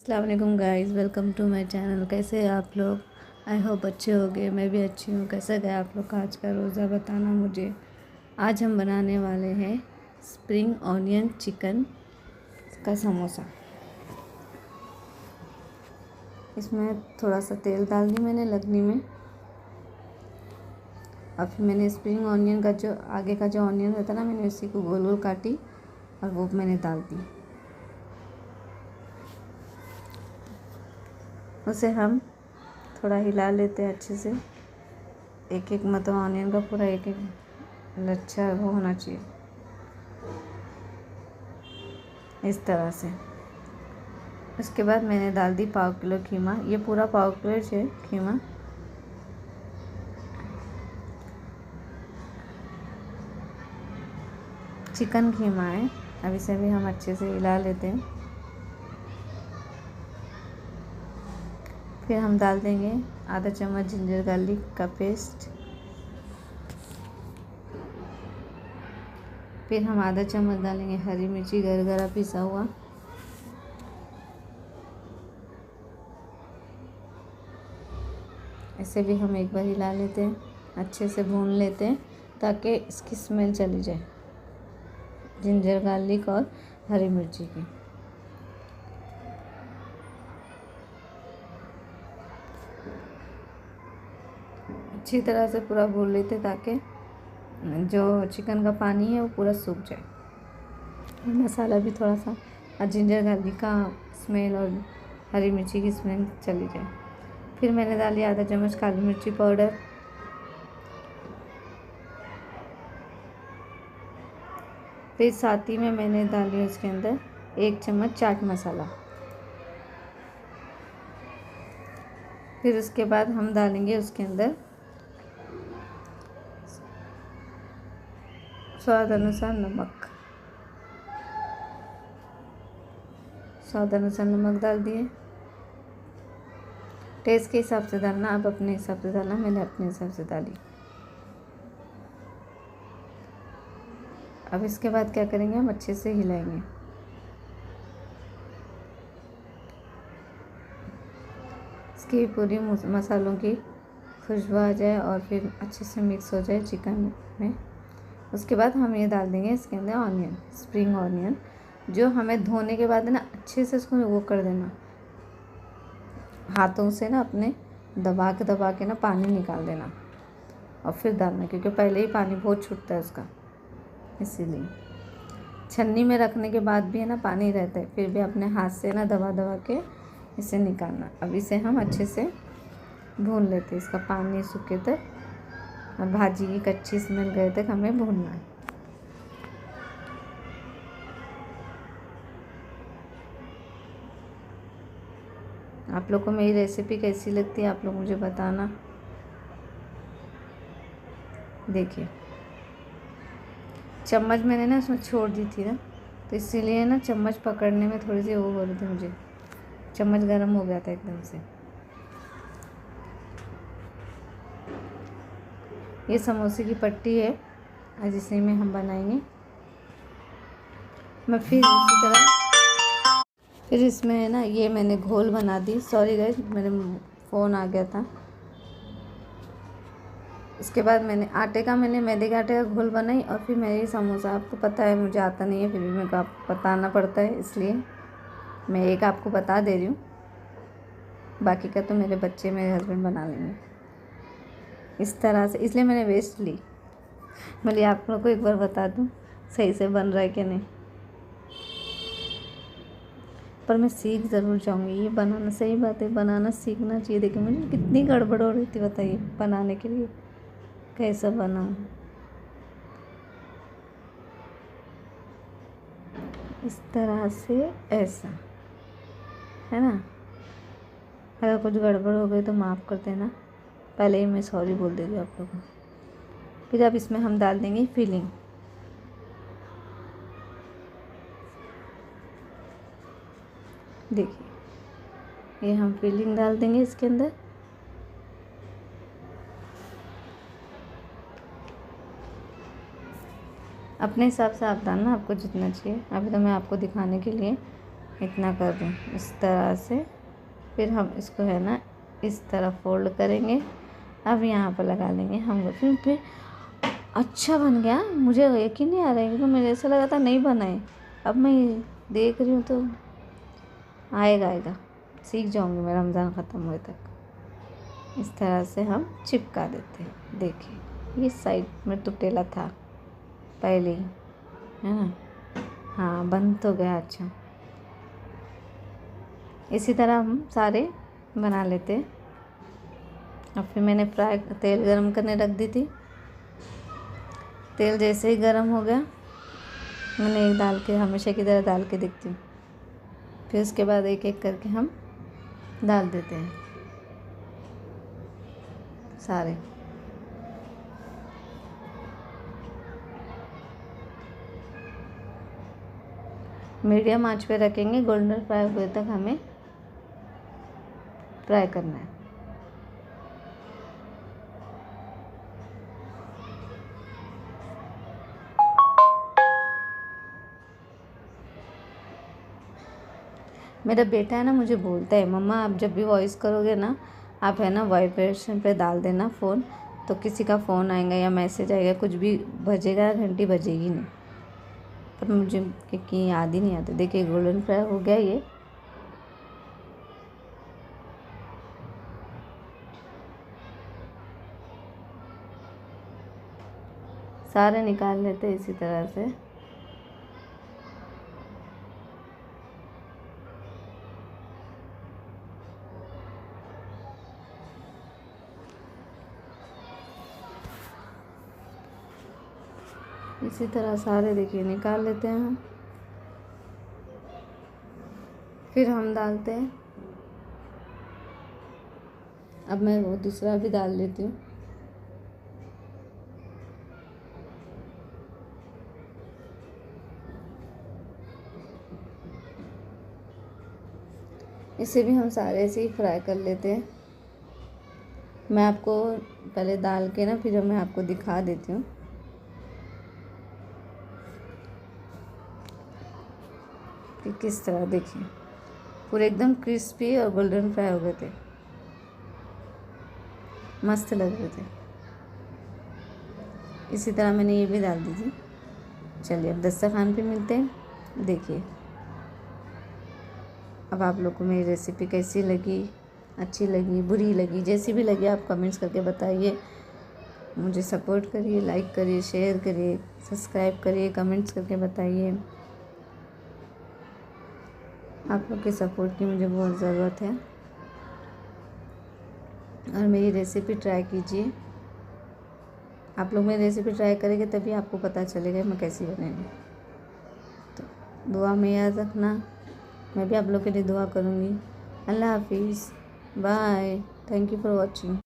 अस्सलाम वालेकुम guys, welcome to my channel. कैसे हैं आप लोग? आई होप अच्छे होंगे। मैं भी अच्छी हूँ। कैसा गया आप लोग का आज का रोज़ा, बताना मुझे। आज हम बनाने वाले हैं स्प्रिंग ऑनियन चिकन का समोसा। इसमें थोड़ा सा तेल डाल दी मैंने लगनी में, और फिर मैंने स्प्रिंग ऑनियन का जो आगे का जो ऑनियन रहता ना, मैंने उसी को गोल गोल काटी और वो मैंने डाल दी। उसे हम थोड़ा हिला लेते हैं अच्छे से। एक एक मतलब ऑनियन का पूरा एक एक लच्छा वो होना चाहिए, इस तरह से। उसके बाद मैंने डाल दी 1/4 किलो कीमा। ये पूरा 1/4 किलो है कीमा। चिकन कीमा है। अब इसे भी हम अच्छे से हिला लेते हैं। फिर हम डाल देंगे आधा चम्मच जिंजर गार्लिक का पेस्ट। फिर हम आधा चम्मच डालेंगे हरी मिर्ची गरगरा पिसा हुआ। इसे भी हम एक बार हिला लेते हैं, अच्छे से भून लेते हैं ताकि इसकी स्मेल चली जाए, जिंजर गार्लिक और हरी मिर्ची की। अच्छी तरह से पूरा भून लेते ताकि जो चिकन का पानी है वो पूरा सूख जाए। मसाला भी थोड़ा सा और जिंजर गार्लिक का स्मेल और हरी मिर्ची की स्मेल चली जाए। फिर मैंने डाली आधा चम्मच काली मिर्ची पाउडर। फिर साथ ही में मैंने डाली उसके अंदर 1 चम्मच चाट मसाला। फिर उसके बाद हम डालेंगे उसके अंदर स्वाद अनुसार नमक। स्वाद अनुसार नमक डाल दिए। टेस्ट के हिसाब से डालना, आप अपने हिसाब से डालना, मैंने अपने हिसाब से डाली। अब इसके बाद क्या करेंगे, हम अच्छे से हिलाएंगे। इसकी पूरी मसालों की खुशबू आ जाए और फिर अच्छे से मिक्स हो जाए चिकन में। उसके बाद हम ये डाल देंगे इसके अंदर ऑनियन, स्प्रिंग ऑनियन, जो हमें धोने के बाद ना अच्छे से उसको वो कर देना, हाथों से ना अपने दबा के ना पानी निकाल देना और फिर डालना, क्योंकि पहले ही पानी बहुत छूटता है उसका, इसीलिए। छन्नी में रखने के बाद भी है ना पानी रहता है, फिर भी अपने हाथ से ना दबा के इसे निकालना। अब इसे हम अच्छे से भून लेते, इसका पानी सूखे तक और भाजी की कच्ची स्मेल गए तक हमें भूनना है। आप लोग को मेरी रेसिपी कैसी लगती है, आप लोग मुझे बताना। देखिए, चम्मच मैंने ना उसमें छोड़ दी थी ना, तो इसीलिए ना चम्मच पकड़ने में थोड़ी सी वो हो रही थी मुझे, चम्मच गर्म हो गया था एकदम से। ये समोसे की पट्टी है, आज इसी में हम बनाएंगे। मैं फिर इसी तरह फिर इसमें है ना ये मैंने घोल बना दी। सॉरी गाइस, मेरे फ़ोन आ गया था। उसके बाद मैंने मैदे के आटे का घोल बनाई और फिर मेरी समोसा, आपको पता है मुझे आता नहीं है, फिर भी मेरे को आपको बताना पड़ता है, इसलिए मैं एक आपको बता दे रही हूँ। बाकी का तो मेरे बच्चे, मेरे हस्बैंड बना लेंगे इस तरह से, इसलिए मैंने वेस्ट ली। मैं आप लोग को एक बार बता दूँ सही से बन रहा है कि नहीं, पर मैं सीख ज़रूर जाऊँगी ये बनाना। सही बात है, बनाना सीखना चाहिए। देखिए मुझे कितनी गड़बड़ हो रही थी, बताइए, बनाने के लिए कैसा बनाऊँ। इस तरह से, ऐसा है ना। अगर कुछ गड़बड़ हो गई तो माफ़ कर देना, पहले ही मैं सॉरी बोल देती हूँ आप लोगों को। फिर अब इसमें हम डाल देंगे फिलिंग। देखिए, ये हम फिलिंग डाल देंगे इसके अंदर। अपने हिसाब से आप डालना, आपको जितना चाहिए। अभी तो मैं आपको दिखाने के लिए इतना कर दूँ इस तरह से। फिर हम इसको है ना इस तरह फोल्ड करेंगे। अब यहाँ पर लगा लेंगे हम लोग। फिर अच्छा बन गया। मुझे यकीन नहीं आ रहा है क्योंकि मुझे ऐसा लगा था नहीं बना है। अब मैं देख रही हूँ तो आएगा। सीख जाऊँगी मैं रमज़ान ख़त्म हुए तक। इस तरह से हम चिपका देते हैं। देखिए ये साइड में टूटेला था पहले ही, है ना। हाँ बन तो गया अच्छा। इसी तरह हम सारे बना लेते हैं। अब फिर मैंने तेल गरम करने रख दी थी। तेल जैसे ही गरम हो गया मैंने एक डाल के, हमेशा की तरह डाल के देखती हूँ। फिर उसके बाद एक एक करके हम डाल देते हैं सारे। मीडियम आंच पे रखेंगे। गोल्डन फ्राई हुए तक हमें फ्राई करना है। मेरा बेटा है ना मुझे बोलता है, मम्मा आप जब भी वॉइस करोगे ना आप है ना वाइब्रेशन पे डाल देना फ़ोन, तो किसी का फ़ोन आएगा या मैसेज आएगा कुछ भी बजेगा, घंटी बजेगी नहीं। पर मुझे क्योंकि याद ही नहीं आता। देखिए गोल्डन फ्राई हो गया ये। सारे निकाल लेते हैं इसी तरह से। इसी तरह सारे देखिए निकाल लेते हैं हम। फिर हम डालते हैं, अब मैं वो दूसरा भी डाल लेती हूँ। इसे भी हम सारे से ही फ्राई कर लेते हैं। मैं आपको पहले डाल के ना फिर मैं आपको दिखा देती हूँ कि किस तरह। देखिए पूरे एकदम क्रिस्पी और गोल्डन फ्राई हो गए थे, मस्त लग रहे थे। इसी तरह मैंने ये भी डाल दी थी। चलिए अब दस्तरखान पे मिलते हैं। देखिए अब आप लोग को मेरी रेसिपी कैसी लगी, अच्छी लगी, बुरी लगी, जैसी भी लगी आप कमेंट्स करके बताइए। मुझे सपोर्ट करिए, लाइक करिए, शेयर करिए, सब्सक्राइब करिए, कमेंट्स करके बताइए। आप लोग के सपोर्ट की मुझे बहुत ज़रूरत है। और मेरी रेसिपी ट्राई कीजिए। आप लोग मेरी रेसिपी ट्राई करेंगे तभी आपको पता चलेगा मैं कैसी बनेगी। तो दुआ में याद रखना, मैं भी आप लोग के लिए दुआ करूँगी। अल्लाह हाफिज़, bye, thank you for watching.